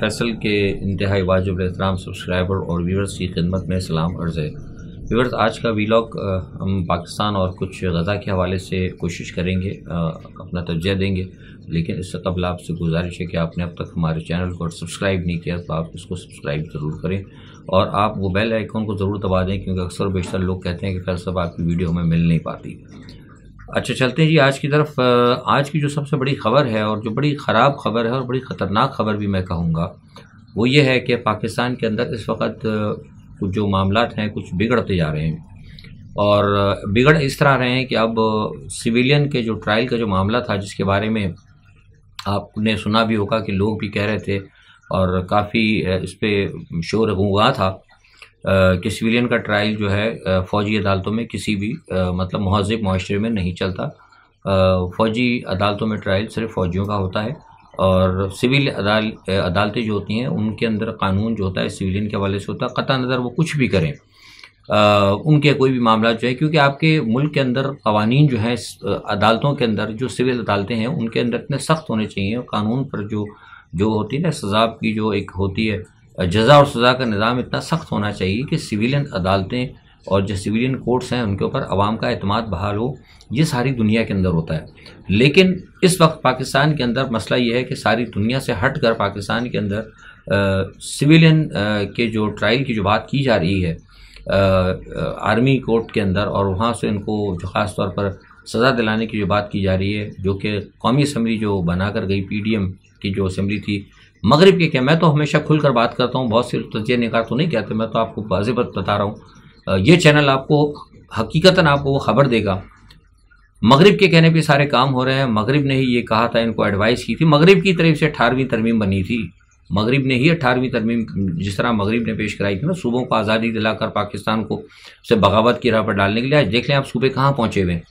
फैसल के इंतहाई वाजिब एहतराम सब्सक्राइबर और व्यूअर्स की खिदमत में सलाम अर्ज़ है। व्यूअर्स, आज का वीलॉग हम पाकिस्तान और कुछ गज़ा के हवाले से कोशिश करेंगे, अपना तवज्जो देंगे। लेकिन इससे कबल आपसे गुजारिश है कि आपने अब तक हमारे चैनल को सब्सक्राइब नहीं किया तो आप इसको सब्सक्राइब ज़रूर करें और आप वो बेल आइकन को ज़रूर दबा दें, क्योंकि अक्सर बेशतर लोग कहते हैं कि फैसल साहब आपकी वीडियो हमें मिल नहीं पाती। अच्छा, चलते हैं जी आज की तरफ। आज की जो सबसे बड़ी ख़बर है और जो बड़ी ख़राब खबर है और बड़ी ख़तरनाक खबर भी मैं कहूँगा, वो ये है कि पाकिस्तान के अंदर इस वक्त कुछ जो मामलात हैं कुछ बिगड़ते जा रहे हैं। और बिगड़ इस तरह रहे हैं कि अब सिविलियन के जो ट्रायल का जो मामला था, जिसके बारे में आपने सुना भी होगा कि लोग भी कह रहे थे और काफ़ी इस पर शोर गुंगा था कि सिविलियन का ट्रायल जो है फ़ौजी अदालतों में किसी भी मतलब महज़ब माशरे में नहीं चलता। फ़ौजी अदालतों में ट्रायल सिर्फ फ़ौजियों का होता है और सिविल अदालतें जो होती हैं उनके अंदर कानून जो होता है सिविलियन के हवाले से होता है। क़तई नज़र वो कुछ भी करें, उनके कोई भी मामला जो है, क्योंकि आपके मुल्क के अंदर कवानीन जो हैं अदालतों के अंदर, जो सिविल अदालतें हैं उनके अंदर इतने सख्त होने चाहिए। कानून पर जो होती है ना सज़ा की जो एक होती है, जज़ा और सज़ा का निज़ाम इतना सख्त होना चाहिए कि सिविलियन अदालतें और जो सिविलियन कोर्ट्स हैं उनके ऊपर आवाम का एतमाद बहाल हो। ये सारी दुनिया के अंदर होता है, लेकिन इस वक्त पाकिस्तान के अंदर मसला ये है कि सारी दुनिया से हट कर पाकिस्तान के अंदर सिविलियन के जो ट्रायल की जो बात की जा रही है आर्मी कोर्ट के अंदर, और वहाँ से इनको जो ख़ास तौर पर सज़ा दिलाने की जो बात की जा रही है, जो कि कौमी असम्बली जो बनाकर गई PDM की जो असम्बली थी मगरिब के, क्या मैं तो हमेशा खुलकर बात करता हूँ, बहुत से तजिया निगार तो नहीं कहते, मैं तो आपको वाज़ेह बात बता रहा हूँ। ये चैनल आपको हकीकतन आपको वो ख़बर देगा। मगरिब के कहने पे सारे काम हो रहे हैं। मगरिब ने ही ये कहा था, इनको एडवाइस की थी, मगरिब की तरफ से 18वीं तरमीम बनी थी। मगरिब ने ही 18वीं तरमीम, जिस तरह मगरिब ने पेश कराई थी ना, सूबों को आज़ादी दिलाकर पाकिस्तान को से बगावत की राह पर डालने के लिए। आज देख लें आप सूबे कहाँ पहुँचे हुए।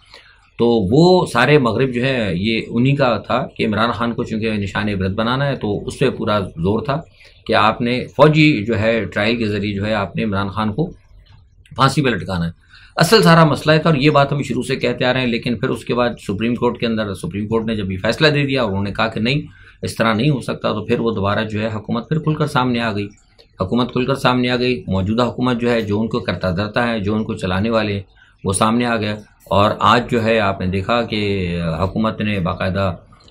तो वो सारे मगरिब जो है ये उन्हीं का था कि इमरान खान को चूँकि निशान इबरत बनाना है, तो उस पर पूरा जोर था कि आपने फ़ौजी जो है ट्रायल के ज़रिए जो है आपने इमरान खान को फांसी पर लटकाना है। असल सारा मसला है था और ये बात हम शुरू से कहते आ रहे हैं। लेकिन फिर उसके बाद सुप्रीम कोर्ट के अंदर सुप्रीम कोर्ट ने जब ये फैसला दे दिया और उन्होंने कहा कि नहीं, इस तरह नहीं हो सकता, तो फिर वो दोबारा जो है हुकूमत फिर खुलकर सामने आ गई। हुकूमत खुलकर सामने आ गई। मौजूदा हुकूमत जो है, जो उनको करता धरता है, जो उनको चलाने वाले हैं, वो सामने आ गया। और आज जो है आपने देखा कि हुकूमत ने बाकायदा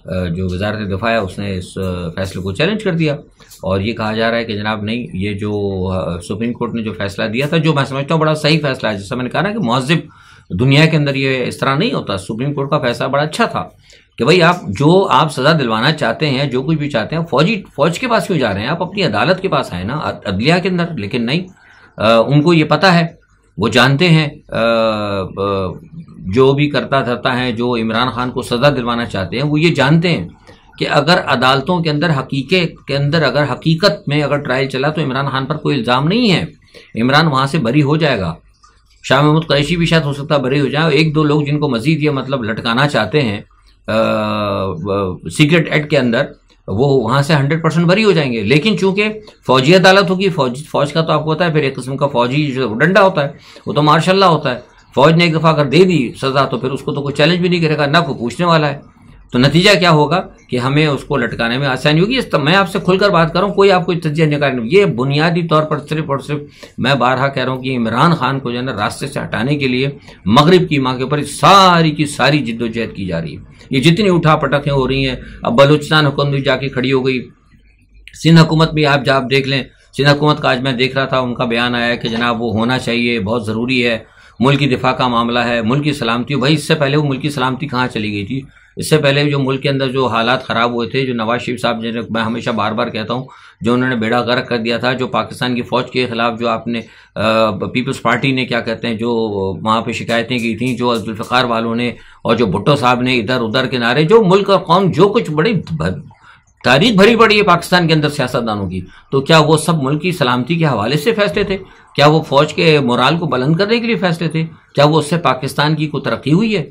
जो वज़ारत दिफा है उसने इस फैसले को चैलेंज कर दिया और ये कहा जा रहा है कि जनाब नहीं, ये जो सुप्रीम कोर्ट ने जो फैसला दिया था, जो मैं समझता हूँ बड़ा सही फैसला है, जैसा मैंने कहा ना कि महज़ब दुनिया के अंदर ये इस तरह नहीं होता। सुप्रीम कोर्ट का फैसला बड़ा अच्छा था कि भाई आप सज़ा दिलवाना चाहते हैं, जो कुछ भी चाहते हैं, फ़ौज के पास क्यों जा रहे हैं? आप अपनी अदालत के पास आए ना, अदलिया के अंदर। लेकिन नहीं, उनको ये पता है, वो जानते हैं, जो भी करता धरता है, जो इमरान खान को सज़ा दिलवाना चाहते हैं, वो ये जानते हैं कि अगर अदालतों के अंदर अगर हकीकत में अगर ट्रायल चला तो इमरान खान पर कोई इल्ज़ाम नहीं है, इमरान वहाँ से बरी हो जाएगा। शाह महमूद कुरैशी भी शायद हो सकता है बरी हो जाए। एक दो लोग जिनको मजीद ये मतलब लटकाना चाहते हैं सीक्रेट एक्ट के अंदर, वो वहाँ से 100% बरी हो जाएंगे। लेकिन चूंकि फौजी अदालत होगी, फौज का तो आपको पता है फिर एक किस्म का फौजी जो डंडा होता है वो तो मार्शल्लाह होता है। फौज ने एक दफ़ा अगर दे दी सज़ा तो फिर उसको तो कोई चैलेंज भी नहीं करेगा, ना कोई पूछने वाला है। तो नतीजा क्या होगा कि हमें उसको लटकाने में आसानी होगी। मैं आपसे खुलकर बात कर रहा हूँ, कोई आपको तजिया निकाल नहीं। ये बुनियादी तौर पर सिर्फ और सिर्फ मैं बारहा कह रहा हूँ कि इमरान खान को जो है ना रास्ते से हटाने के लिए मगरिब की माँ के ऊपर सारी की सारी जिद्दोजहद की जा रही है। ये जितनी उठा पटकें हो रही हैं, अब बलूचिस्तान हुकूमत भी जाके खड़ी हो गई, सिंध हुकूमत भी आप देख लें। सिंध हुकूमत का आज मैं देख रहा था, उनका बयान आया कि जनाब वो होना चाहिए, बहुत ज़रूरी है, मुल्क की दिफा का मामला है, मुल्क की सलामती। भाई इससे पहले वो मुल्क की सलामती कहाँ चली गई थी? इससे पहले जो मुल्क के अंदर जो हालात ख़राब हुए थे, जो नवाज शरीफ साहब, जिन्हें मैं हमेशा बार बार कहता हूँ, जो उन्होंने बेड़ा गर्क कर दिया था, जो पाकिस्तान की फ़ौज के ख़िलाफ़ जो आपने पीपल्स पार्टी ने क्या कहते हैं जो वहाँ पे शिकायतें की थी, जो जुल्फ़िकार वालों ने और जो भुट्टो साहब ने इधर उधर के नारे, जो मुल्क और कौम जो कुछ बड़ी तारीख भरी पड़ी है पाकिस्तान के अंदर सियासतदानों की, तो क्या वो सब मुल्क की सलामती के हवाले से फैसले थे? क्या वो फ़ौज के मोराल को बुलंद करने के लिए फैसले थे? क्या वो उससे पाकिस्तान की कोई तरक्की हुई है?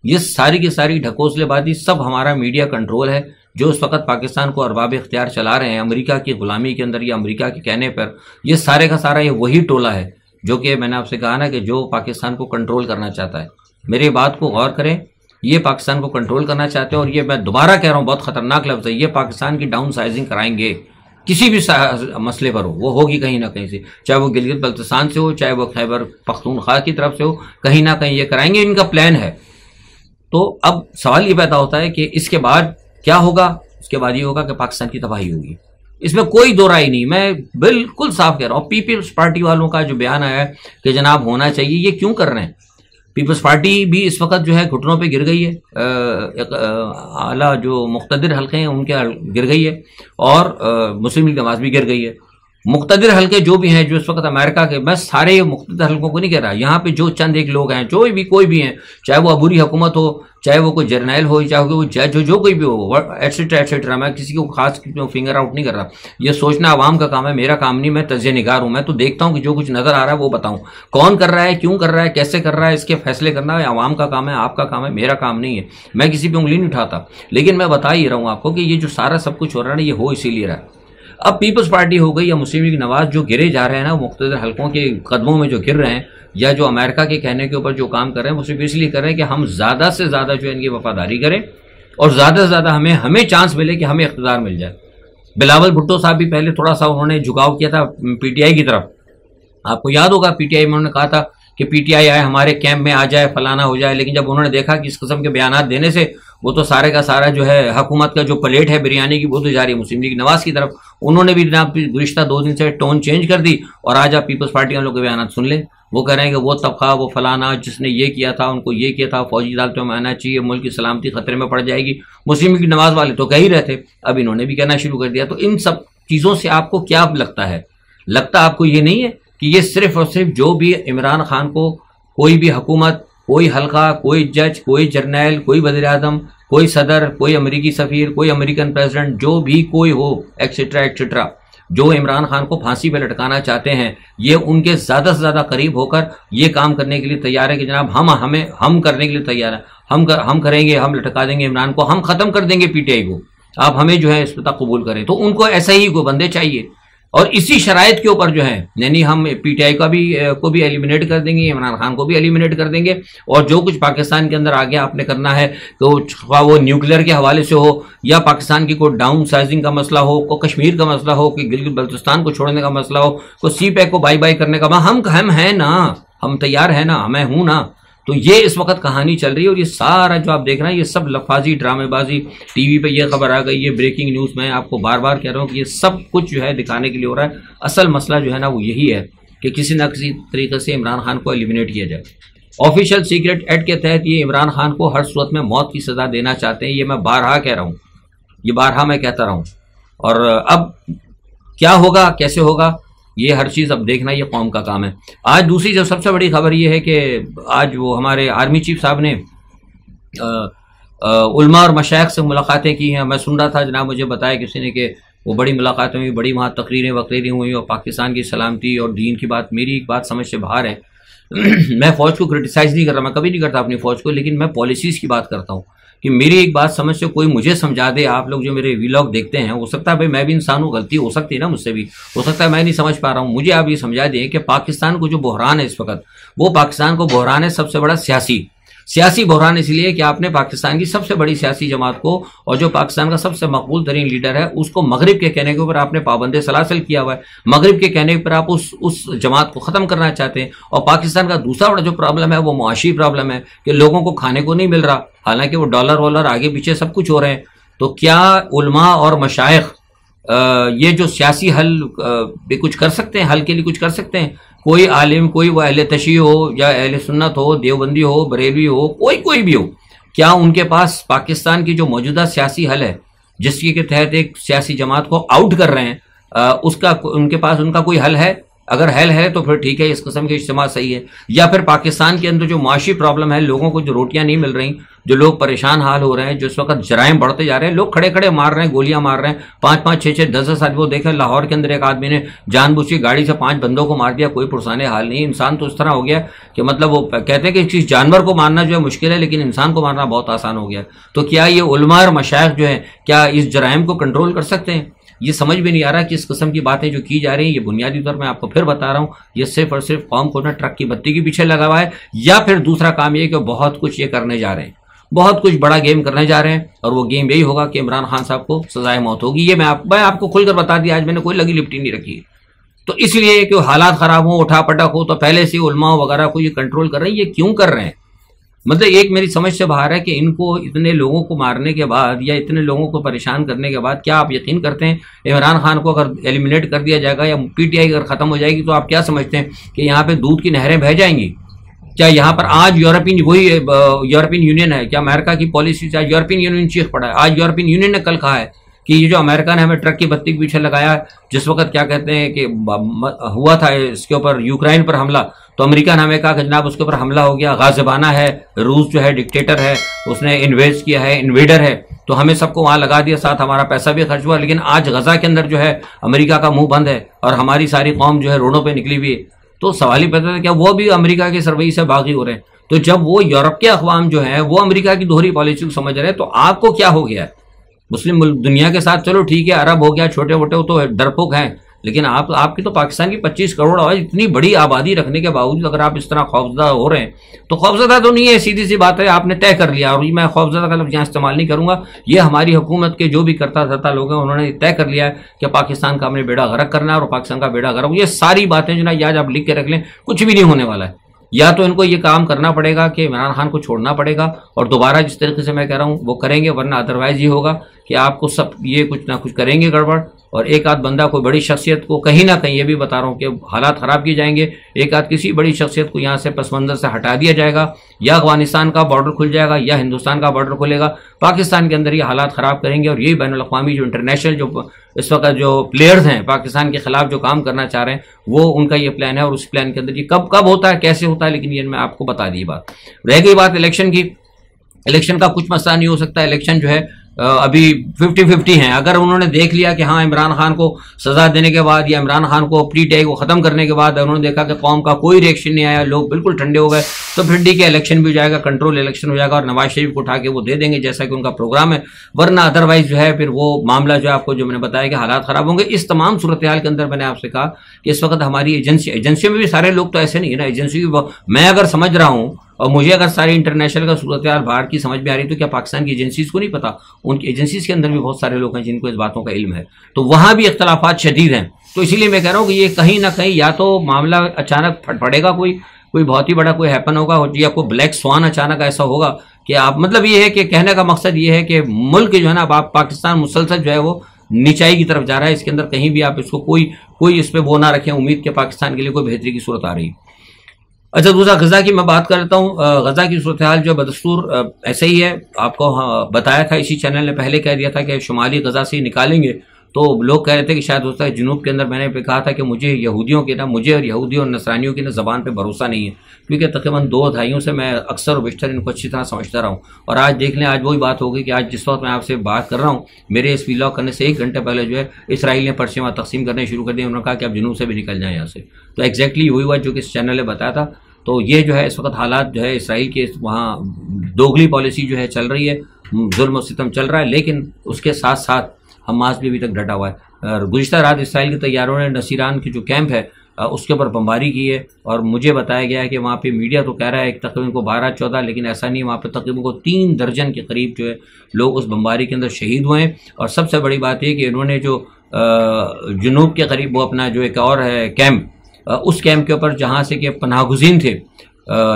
ये सारी की सारी ढकोसलेबाजी सब हमारा मीडिया कंट्रोल है, जो इस वक्त पाकिस्तान को अरबाब इख्तियार चला रहे हैं अमेरिका की गुलामी के अंदर या अमेरिका के कहने पर। ये सारे का सारा ये वही टोला है जो कि मैंने आपसे कहा ना कि जो पाकिस्तान को कंट्रोल करना चाहता है। मेरी बात को गौर करें, ये पाकिस्तान को कंट्रोल करना चाहते हैं और ये मैं दोबारा कह रहा हूँ, बहुत खतरनाक लफ्ज़ है, ये पाकिस्तान की डाउन साइजिंग कराएंगे। किसी भी मसले पर हो, वो होगी कहीं ना कहीं से, चाहे वो गिलगित बल्तिस्तान से हो, चाहे वो खैबर पख्तूनख्वा की तरफ से हो, कहीं ना कहीं ये कराएंगे, इनका प्लान है। तो अब सवाल ये पैदा होता है कि इसके बाद क्या होगा। इसके बाद ये होगा कि पाकिस्तान की तबाही होगी, इसमें कोई दो राय नहीं, मैं बिल्कुल साफ कह रहा हूँ। पीपल्स पार्टी वालों का जो बयान आया है कि जनाब होना चाहिए, ये क्यों कर रहे हैं? पीपल्स पार्टी भी इस वक्त जो है घुटनों पे गिर गई है, आला जो मुख्तदिर हल्के हैं उनके गिर गई है, और मुस्लिम लीग नवाज भी गिर गई है। मुख्तदिर हल्के जो भी हैं, जो इस वक्त अमेरिका के, बस सारे मुख्तदिर हल्कों को नहीं कह रहा, यहाँ पे जो चंद एक लोग हैं, जो भी कोई भी हैं, चाहे वो अबूरी हुकूमत हो, चाहे वो कोई जर्नैल हो, चाहे वो जज हो, जो कोई भी हो, एटसेट्रा एटसेट्रा, मैं किसी को खास फिंगर आउट नहीं कर रहा। ये सोचना आवाम का काम है, मेरा काम नहीं। मैं तज्ज़िया निगार हूं, मैं तो देखता हूं कि जो कुछ नजर आ रहा है वो बताऊं। कौन कर रहा है, क्यों कर रहा है, कैसे कर रहा है, इसके फैसले करना है आवाम का काम है, आपका काम है, मेरा काम नहीं है। मैं किसी पे उंगली नहीं उठाता, लेकिन मैं बता ही रहा हूं आपको कि ये जो सारा सब कुछ हो रहा है, ये हो इसीलिए रहा है। अब पीपल्स पार्टी हो गई या मुस्लिम लीग नवाज जो गिरे जा रहे हैं ना, मुख्तलिफ हल्कों के कदमों में जो गिर रहे हैं, या जो अमेरिका के कहने के ऊपर जो काम कर रहे हैं, वो सिर्फ इसलिए कर रहे हैं कि हम ज्यादा से ज्यादा जो है इनकी वफादारी करें, और ज्यादा से ज्यादा हमें चांस मिले कि हमें इख्तियार मिल जाए। बिलावल भुट्टो साहब भी पहले थोड़ा सा उन्होंने झुकाव किया था पीटीआई की तरफ, आपको याद होगा पीटीआई में उन्होंने कहा था कि पीटीआई आए हमारे कैंप में आ जाए, फलाना हो जाए, लेकिन जब उन्होंने देखा कि इस किस्म के बयान देने से वो तो सारे का सारा जो है हुकूमत का जो प्लेट है बिरयानी की, वो तो जा रही है मुस्लिम लीग नवाज की तरफ। उन्होंने भी जनाब गुज़िश्ता 2 दिन से टोन चेंज कर दी, और आज आप पीपल्स पार्टी वालों के बयान सुन लें, वो कह रहे हैं कि वो तबका, वो फलाना, जिसने ये किया था उनको ये किया था, फौजी अदालतों में आना चाहिए, मुल्क की सलामती खतरे में पड़ जाएगी। मुस्लिम लीग नवाज वाले तो कह ही रहे थे, अब इन्होंने भी कहना शुरू कर दिया। तो इन सब चीज़ों से आपको क्या लगता है? लगता आपको ये नहीं है कि ये सिर्फ और सिर्फ जो भी इमरान खान को कोई भी हुकूमत, कोई हल्का, कोई जज, कोई जर्नैल, कोई वज़ीर आज़म, कोई सदर, कोई अमेरिकी सफीर, कोई अमेरिकन प्रेसिडेंट, जो भी कोई हो, एक्सेट्रा एक्सेट्रा, जो इमरान खान को फांसी पे लटकाना चाहते हैं, ये उनके ज्यादा से ज्यादा करीब होकर ये काम करने के लिए तैयार है कि जनाब हम करने के लिए तैयार है, हम करेंगे, हम लटका देंगे इमरान को, हम खत्म कर देंगे पीटीआई को, आप हमें जो है इस पर कबूल करें। तो उनको ऐसा ही को बंदे चाहिए, और इसी शराइत के ऊपर जो है, यानी हम पीटीआई को भी एलिमिनेट कर देंगे, इमरान खान को भी एलिमिनेट कर देंगे, और जो कुछ पाकिस्तान के अंदर आगे आपने करना है, तो वो न्यूक्लियर के हवाले से हो, या पाकिस्तान की कोई डाउन साइजिंग का मसला हो, को कश्मीर का मसला हो, कि गिलगित बल्तिस्तान को छोड़ने का मसला हो, को सी पैक को बाई बाई करने का, हम हैं ना, हम तैयार है ना, मैं हूं ना। तो ये इस वक्त कहानी चल रही है, और ये सारा जो आप देख रहे हैं, ये सब लफाजी ड्रामेबाजी, टीवी पे ये खबर आ गई, ये ब्रेकिंग न्यूज़, मैं आपको बार बार कह रहा हूँ कि ये सब कुछ जो है दिखाने के लिए हो रहा है। असल मसला जो है ना वो यही है कि किसी न किसी तरीके से इमरान खान को एलिमिनेट किया जाए। ऑफिशियल सीक्रेट एक्ट के तहत ये इमरान खान को हर सूरत में मौत की सजा देना चाहते हैं, ये मैं बारहा कह रहा हूँ, ये बारहा मैं कहता रहा हूँ। और अब क्या होगा, कैसे होगा, ये हर चीज़ अब देखना ये कौम का काम है। आज दूसरी जो सबसे बड़ी खबर ये है कि आज वो हमारे आर्मी चीफ साहब ने उलमा और मशाइख से मुलाकातें की हैं। मैं सुन रहा था, जनाब मुझे बताया किसी ने कि वो बड़ी मुलाकातें हुई, बड़ी वहाँ तकरीरें वकरीरें हुई, और पाकिस्तान की सलामती और दीन की बात, मेरी एक बात समझ से बाहर है। मैं फ़ौज को क्रिटिसाइज़ नहीं कर रहा, मैं कभी नहीं करता अपनी फ़ौज को, लेकिन मैं पॉलिसीज़ की बात करता हूँ कि मेरी एक बात समझ से कोई मुझे समझा दे। आप लोग जो मेरे वीलॉग देखते हैं, हो सकता है भाई मैं भी इंसान हूँ, गलती हो सकती है ना मुझसे भी, हो सकता है मैं नहीं समझ पा रहा हूँ, मुझे आप ये समझा दें कि पाकिस्तान को जो बहरान है इस वक्त, वो पाकिस्तान को बहरान है सबसे बड़ा सियासी बहरान, इसलिए कि आपने पाकिस्तान की सबसे बड़ी सियासी जमात को, और जो पाकिस्तान का सबसे मकबूल तरीन लीडर है, उसको मगरिब के कहने के ऊपर आपने पाबंद सलासल किया हुआ है। मगरिब के कहने पर आप उस जमात को ख़त्म करना चाहते हैं। और पाकिस्तान का दूसरा बड़ा जो प्रॉब्लम है वो मुआशी प्रॉब्लम है कि लोगों को खाने को नहीं मिल रहा, हालांकि वो डॉलर वॉलर आगे पीछे सब कुछ हो रहे हैं। तो क्या उलमा और मशाइख ये जो सियासी हल भी कुछ कर सकते हैं, हल के लिए कुछ कर सकते हैं? कोई आलिम, कोई वो अहले तशी हो या अहले सुन्नत हो, देवबंदी हो, बरेलवी हो, कोई भी हो, क्या उनके पास पाकिस्तान की जो मौजूदा सियासी हल है, जिसके के तहत एक सियासी जमात को आउट कर रहे हैं, उसका उनके पास उनका कोई हल है? अगर हल है तो फिर ठीक है, इस किस्म के इज्तिमा सही है। या फिर पाकिस्तान के अंदर जो माशी प्रॉब्लम है, लोगों को जो रोटियां नहीं मिल रही, जो लोग परेशान हाल हो रहे हैं, जो इस वक्त जराइम बढ़ते जा रहे हैं, लोग खड़े खड़े मार रहे हैं, गोलियां मार रहे हैं, 5-5, 6-6, 10-10 आदमी। वो देखें लाहौर के अंदर एक आदमी ने जानबूझ के गाड़ी से 5 बंदों को मार दिया, कोई पुरसाने हाल नहीं। इंसान तो इस तरह हो गया कि मतलब वो कहते हैं कि किसी जानवर को मारना जो है मुश्किल है, लेकिन इंसान को मारना बहुत आसान हो गया। तो क्या ये उलमा और मशाइख जो है, क्या इस जराइम को कंट्रोल कर सकते हैं? ये समझ भी नहीं आ रहा कि इस किस्म की बातें जो की जा रही हैं, ये बुनियादी तौर पर मैं आपको फिर बता रहा हूँ, ये सिर्फ और सिर्फ कौम को ना ट्रक की बत्ती के पीछे लगा हुआ है, या फिर दूसरा काम ये कि बहुत कुछ ये करने जा रहे हैं, बहुत कुछ बड़ा गेम करने जा रहे हैं और वो गेम यही होगा कि इमरान खान साहब को सजाए मौत होगी। ये मैं आपको खुलकर बता दिया, आज मैंने कोई लगी लिपटी नहीं रखी। तो इसलिए कि हालात खराब हो, उठा पटक हो, तो पहले से उलमा वगैरह को ये कंट्रोल कर रहे हैं। ये क्यों कर रहे हैं? मतलब एक मेरी समझ से बाहर है कि इनको इतने लोगों को मारने के बाद या इतने लोगों को परेशान करने के बाद क्या आप यकीन करते हैं इमरान खान को अगर एलिमिनेट कर दिया जाएगा या पीटीआई अगर खत्म हो जाएगी तो आप क्या समझते हैं कि यहाँ पे दूध की नहरें बह जाएंगी? क्या यहाँ पर आज यूरोपियन यूनियन है, क्या अमेरिका की पॉलिसी से आज यूरोपियन यूनियन चीख पड़ा है? आज यूरोपियन यूनियन ने कल कहा है कि ये जो अमेरिका ने हमें ट्रक की बत्ती के पीछे लगाया है, जिस वक्त क्या कहते हैं कि हुआ था इसके ऊपर यूक्रेन पर हमला, तो अमेरिका ने हमें कहा कि जनाब उसके ऊपर हमला हो गया, गाजिबाना है, रूस जो है डिक्टेटर है, उसने इन्वेस्ट किया है, इन्वेडर है, तो हमें सबको वहां लगा दिया, साथ हमारा पैसा भी खर्च हुआ। लेकिन आज गजा के अंदर जो है अमेरिका का मुंह बंद है और हमारी सारी कौम जो है रोडों पर निकली हुई है। तो सवाल ही पैदा है क्या वो भी अमेरिका की सरवई से बागी हो रहे हैं? तो जब वो यूरोप के अक़वाम जो है वो अमेरिका की दोहरी पॉलिसी को समझ रहे हैं, तो आपको क्या हो गया है? मुस्लिम दुनिया के साथ चलो ठीक है, अरब हो गया, छोटे मोटे तो डरपोक हैं, लेकिन आपकी तो पाकिस्तान की 25 करोड़ आबादी, इतनी बड़ी आबादी रखने के बावजूद अगर आप इस तरह खौफजदा हो रहे हैं, तो खौफजदा तो नहीं है, सीधी सी बात है, आपने तय कर लिया। और मैं खौफजदा का लफ्ज़ यहाँ इस्तेमाल नहीं करूंगा, ये हमारी हुकूमत के जो भी करता लोग हैं उन्होंने तय कर लिया है कि पाकिस्तान का हमने बेड़ा गर्क करना है और पाकिस्तान का बेड़ा गर्क। ये सारी बातें जो ना आज आप लिख के रख लें, कुछ भी नहीं होने वाला है। या तो इनको ये काम करना पड़ेगा कि इमरान खान को छोड़ना पड़ेगा और दोबारा जिस तरीके से मैं कह रहा हूँ वो करेंगे, वरना अदरवाइज ये होगा कि आपको सब ये कुछ ना कुछ करेंगे गड़बड़, और एक आध बंदा कोई बड़ी शख्सियत को कहीं ना कहीं, ये भी बता रहा हूँ कि हालात ख़राब किए जाएंगे, एक आध किसी बड़ी शख्सियत को यहाँ से पस मंज़र से हटा दिया जाएगा, या अफगानिस्तान का बॉर्डर खुल जाएगा या हिंदुस्तान का बॉर्डर खुलेगा, पाकिस्तान के अंदर ये हालात ख़राब करेंगे। और यही बैनुल-अक़वामी जो इंटरनेशनल जो इस वक्त जो प्लेयर्स हैं पाकिस्तान के खिलाफ जो काम करना चाह रहे हैं, वो उनका ये प्लान है। और उस प्लान के अंदर ये कब होता है, कैसे होता है, लेकिन ये मैं आपको बता दी बात। रह गई बात इलेक्शन की, इलेक्शन का कुछ मसला नहीं हो सकता। इलेक्शन जो है अभी 50-50 हैं। अगर उन्होंने देख लिया कि हाँ इमरान खान को सजा देने के बाद या इमरान खान को पीटीआई को खत्म करने के बाद उन्होंने देखा कि कौम का कोई रिएक्शन नहीं आया, लोग बिल्कुल ठंडे हो गए, तो फिर डी के इलेक्शन भी हो जाएगा, कंट्रोल इलेक्शन हो जाएगा और नवाज शरीफ को उठा के वो दे देंगे जैसा कि उनका प्रोग्राम है। वरना अदरवाइज जो है फिर वो मामला जो है आपको जो मैंने बताया कि हालात खराब होंगे। इस तमाम सूरत हाल के अंदर मैंने आपसे कहा कि इस वक्त हमारी एजेंसियों में भी सारे लोग तो ऐसे नहीं है ना, एजेंसी मैं अगर समझ रहा हूँ और मुझे अगर सारी इंटरनेशनल का सूरत हाल बाहर की समझ में आ रही है, तो क्या पाकिस्तान की एजेंसीज को नहीं पता? उनकी एजेंसीज के अंदर भी बहुत सारे लोग हैं जिनको इस बातों का इल्म है, तो वहां भी इख्तलाफात शदीद हैं। तो इसीलिए मैं कह रहा हूँ कि ये कहीं ना कहीं या तो मामला अचानक फट पड़ेगा, कोई बहुत ही बड़ा कोई हैपन होगा, या कोई ब्लैक स्वान अचानक ऐसा होगा कि आप, मतलब ये है कि कहने का मकसद ये है कि मुल्क जो है ना, आप पाकिस्तान मुसलसल जो है वो नीचाई की तरफ जा रहा है। इसके अंदर कहीं भी आप इसको कोई इस पर वो ना रखें उम्मीद के पाकिस्तान के लिए कोई बेहतरी की सूरत आ रही है। अच्छा, दूसरा गजा की मैं बात करता हूँ। गजा की सूरत हाल जो बदस्तूर ऐसे ही है, आपको बताया था, इसी चैनल ने पहले कह दिया था कि शुमाली गजा से निकालेंगे, तो लोग कह रहे थे कि शायद होता है जुनूब के अंदर। मैंने कहा था कि मुझे यहूदियों के ना, मुझे और यहूदियों और नसरानियों की ना ज़बान पे भरोसा नहीं है, क्योंकि तकरीबन 2 दहाइयों से मैं अक्सर और बेशतर इनको अच्छी तरह समझता रहा हूँ। और आज देख लें, आज वही बात होगी कि आज जिस वक्त मैं आपसे बात कर रहा हूँ, मेरे इस व्लॉग करने से 1 घंटे पहले जो है इसराइल ने पर्चे वहाँ तकसीम करने शुरू कर दिए। उन्होंने कहा कि आप जुनूब से भी निकल जाएँ यहाँ से। तो एग्जैक्टली वही हुआ जो कि इस चैनल ने बताया था। तो ये जो है इस वक्त हालात जो है इसराइल के वहाँ दोगली पॉलिसी जो है चल रही है, जुल्म और सितम चल रहा है, लेकिन उसके साथ साथ हमास भी अभी तक डटा हुआ है। गुज़िश्ता रात इसराइल के तैयारों ने नसीरान की जो कैंप है उसके ऊपर बमबारी की है, और मुझे बताया गया है कि वहाँ पे मीडिया तो कह रहा है तकरीबन को 12-14, लेकिन ऐसा नहीं, वहाँ पे तकरीबन को 3 दर्जन के करीब जो है लोग उस बमबारी के अंदर शहीद हुए हैं। और सबसे बड़ी बात यह कि इन्होंने जो जुनूब के करीब वो अपना जो एक और है कैंप, उस कैंप के ऊपर जहाँ से कि पनाहगुज़ीन थे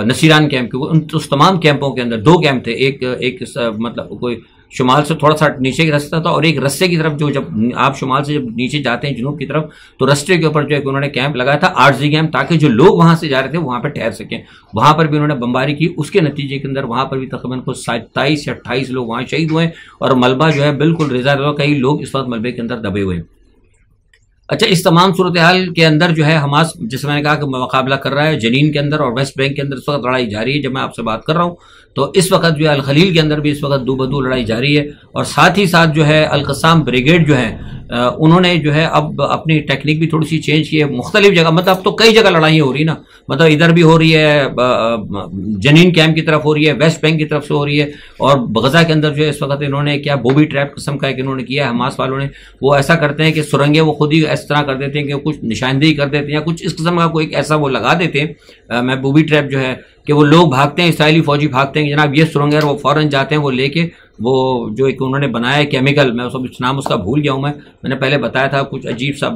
नसीरान कैंप के, उस तमाम कैंपों के अंदर 2 कैंप थे। एक मतलब कोई शुमाल से थोड़ा सा नीचे का रास्ता था, और एक रस्ते की तरफ जो जब आप शुमाल से जब नीचे जाते हैं जुनूब की तरफ, तो रस्ते के ऊपर जो है उन्होंने कैंप लगाया था, आरजी कैंप, ताकि जो लोग वहाँ से जा रहे थे वहाँ पर ठहर सकें। वहाँ पर भी उन्होंने बमबारी की। उसके नतीजे के अंदर वहाँ पर भी तकरीबन को 27 या 28 लोग वहाँ शहीद हुए, और मलबा जो है बिल्कुल रिजा, कई लोग इस वक्त मलबे के अंदर दबे हुए हैं। अच्छा, इस तमाम सूरत हाल के अंदर जो है हमास, जैसे मैंने कहा कि मुकाबला कर रहा है जनीन के अंदर और वेस्ट बैंक के अंदर इस वक्त लड़ाई जारी है। जब मैं आपसे बात कर रहा हूँ तो इस वक्त जो है अल खलील के अंदर भी इस वक्त दो बदू लड़ाई जारी है, और साथ ही साथ जो है अल कसाम ब्रिगेड जो है उन्होंने जो है अब अपनी टेक्निक भी थोड़ी सी चेंज की है। मुख्तलिफ जगह, मतलब अब तो कई जगह लड़ाइयाँ हो रही ना, मतलब इधर भी हो रही है, जनीन कैंप की तरफ हो रही है, वेस्ट बैंक की तरफ से हो रही है, और गजा के अंदर जो है इस वक्त इन्होंने क्या बॉबी ट्रैप किस्म का एक इन्होंने किया है हमास वालों ने। वो ऐसा करते हैं कि सुरंगें वो खुद ही इस तरह कर देते हैं कि कुछ निशानदेही कर देते हैं या कुछ इस किस्म का कोई एक ऐसा वो लगा देते हैं मैं बूबी ट्रैप जो है कि वो लोग भागते हैं, इसराइली फौजी भागते हैं कि जनाब ये सुरंग है, वो फ़ौरन जाते हैं वो लेके वो जो एक उन्होंने बनाया है केमिकल, मैं उस नाम उसका भूल गया हूँ, मैंने पहले बताया था, कुछ अजीब सा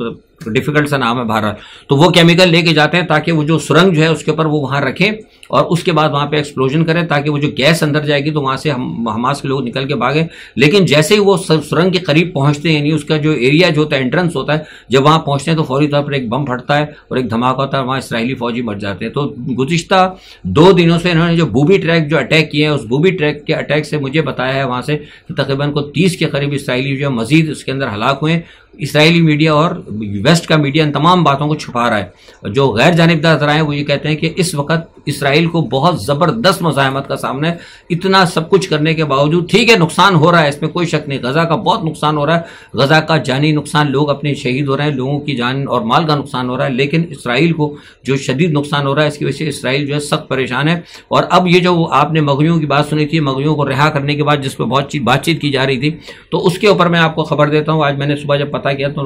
डिफिकल्ट सा नाम है बहरहाल। तो वो केमिकल लेके जाते हैं ताकि वो जो सुरंग जो है उसके ऊपर वो वहाँ रखें और उसके बाद वहाँ पे एक्सप्लोजन करें ताकि वो जो गैस अंदर जाएगी तो वहाँ से हमास के लोग निकल के भागे। लेकिन जैसे ही वो सुरंग के करीब पहुँचते हैं, यानी उसका जो एरिया जो होता है, एंट्रेंस होता है, जब वहाँ पहुँचते हैं तो फौरी तौर पर एक बम फटता है और एक धमाका होता है, वहाँ इसराइली फौजी मर जाते हैं। तो गुज़िश्ता 2 दिनों से इन्होंने जो बूबी ट्रैक जो अटैक किए हैं, उस बूबी ट्रैक के अटैक से मुझे बताया है वहाँ से तकरीबन को 30 के करीब इसराइली जो मजीद उसके अंदर हलाक हुए। इसराइली मीडिया और वेस्ट का मीडिया इन तमाम बातों को छुपा रहा है। जो गैर जानिबदार ज़राए हैं वो ये कहते हैं कि इस वक्त इसराइल को बहुत ज़बरदस्त मज़ाहमत का सामना है, इतना सब कुछ करने के बावजूद। ठीक है, नुकसान हो रहा है, इसमें कोई शक नहीं, गज़ा का बहुत नुकसान हो रहा है, गज़ा का जानी नुकसान, लोग अपने शहीद हो रहे हैं, लोगों की जान और माल का नुकसान हो रहा है, लेकिन इसराइल को जो शदीद नुकसान हो रहा है इसकी वजह से इसराइल जो है सख्त परेशान है। और अब ये जो आपने मगवियों की बात सुनी थी, मगवियों को रिहा करने के बाद जिस पर बहुत बातचीत की जा रही थी, तो उसके ऊपर मैं आपको खबर देता हूँ। आज मैंने सुबह जब पता किया तो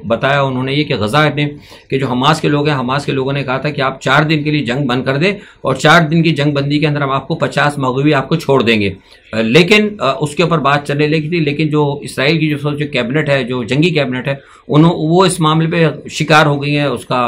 बताया उन्होंने ये कि गज़ा ने कि जो हमास के लोग हैं, हमास के लोगों ने कहा था कि आप 4 दिन के लिए जंग बंद कर दें और 4 दिन की जंग बंदी के अंदर हम आपको 50 मगवी आपको छोड़ देंगे। लेकिन उसके ऊपर बात चलने लगी थी, लेकिन जो इसराइल की जो कैबिनेट है, जो जंगी कैबिनेट है, वो इस मामले पे शिकार हो गई है, उसका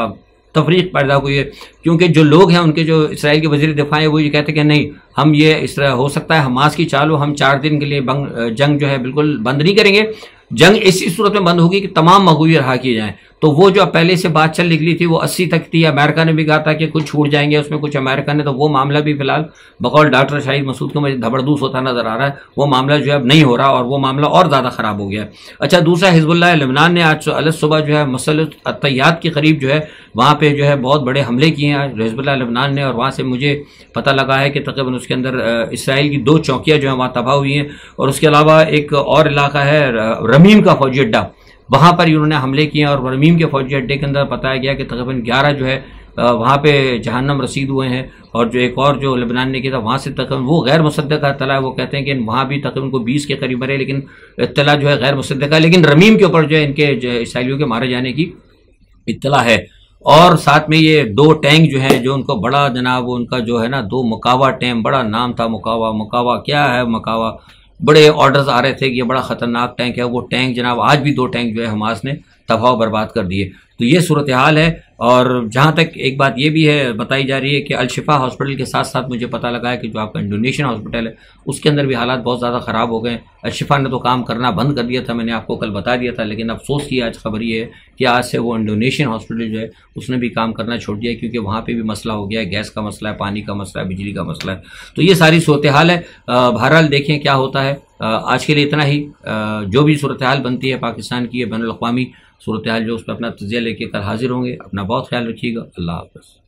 तफरीक पैदा हुई है, क्योंकि जो लोग हैं उनके जो इसराइल के वज़ीर दिफा है वो ये कहते हैं कि नहीं, हम ये इस तरह हो सकता है हमास की चाल हो, हम 4 दिन के लिए जंग जो है बिल्कुल बंद नहीं करेंगे। जंग इसी सूरत में बंद होगी कि तमाम मगवी रहा किए जाएं। तो वो जो पहले से बात चल निकली थी वो 80 तक थी। अमेरिका ने भी कहा था कि कुछ छूट जाएंगे उसमें, कुछ अमेरिका ने, तो वो मामला भी फिलहाल बकौल डॉक्टर शाहिद मसूद को मुझे धबड़दूस होता नजर आ रहा है। वो मामला जो है अब नहीं हो रहा और वो मामला और ज़्यादा ख़राब हो गया है। अच्छा, दूसरा हिजबुल्लाह लेबनान ने आज सुबह जो है मसल अत्तयात के करीब जो है वहाँ पे जो है बहुत बड़े हमले किए हैं हिजबुल्लाह लेबनान ने, और वहाँ से मुझे पता लगा है कि तकरीबन उसके अंदर इसराइल की 2 चौकियाँ जो है वहाँ तबाह हुई हैं। और उसके अलावा एक और इलाका है रमीम का फौजी अड्डा, वहाँ पर उन्होंने हमले किए और रमीम के फौजी अड्डे के अंदर बताया गया कि तकरीबन 11 जो है वहाँ पे जहन्नम रसीद हुए हैं। और जो एक और जो लेबनान ने किया था वहाँ से तकरीबन वो गैर मुसद्दक़ा इत्तला है, वो कहते हैं कि वहाँ भी तकरीबन को 20 के करीब मरे, लेकिन इत्तला जो है गैर मुसद्दक़ा, लेकिन रमीम के ऊपर जो है इनके इसराइलियों के मारे जाने की इत्तला है। और साथ में ये 2 टैंक जो है जो उनको बड़ा जनाब उनका जो है ना 2 मुकावा टैंक, बड़ा नाम था मुकावा क्या है मुकावा, बड़े ऑर्डर्स आ रहे थे कि ये बड़ा ख़तरनाक टैंक है। वो टैंक जनाब आज भी 2 टैंक जो है हमास ने तबाह बर्बाद कर दिए। तो ये सूरत हाल है। और जहाँ तक एक बात ये भी है बताई जा रही है कि अल-शिफा हॉस्पिटल के साथ साथ मुझे पता लगा है कि जो आपका इंडोनेशियन हॉस्पिटल है उसके अंदर भी हालात बहुत ज़्यादा ख़राब हो गए। अल-शिफा ने तो काम करना बंद कर दिया था, मैंने आपको कल बता दिया था, लेकिन अफसोस की आज खबर ये है कि आज से वो इंडोनेशियन हॉस्पिटल जो है उसने भी काम करना छोड़ दिया, क्योंकि वहाँ पर भी मसला हो गया है, गैस का मसला है, पानी का मसला है, बिजली का मसला है। तो ये सारी सूरत हाल है। बहरहाल देखें क्या होता है। आज के लिए इतना ही। जो भी सूरत हाल बनती है पाकिस्तान की, बैनुल अक़वामी सूरत हाल जो उस पर अपना तजिया लेके कल हाजिर होंगे। अपना बहुत ख्याल रखिएगा। अल्लाह हाफ़िज़।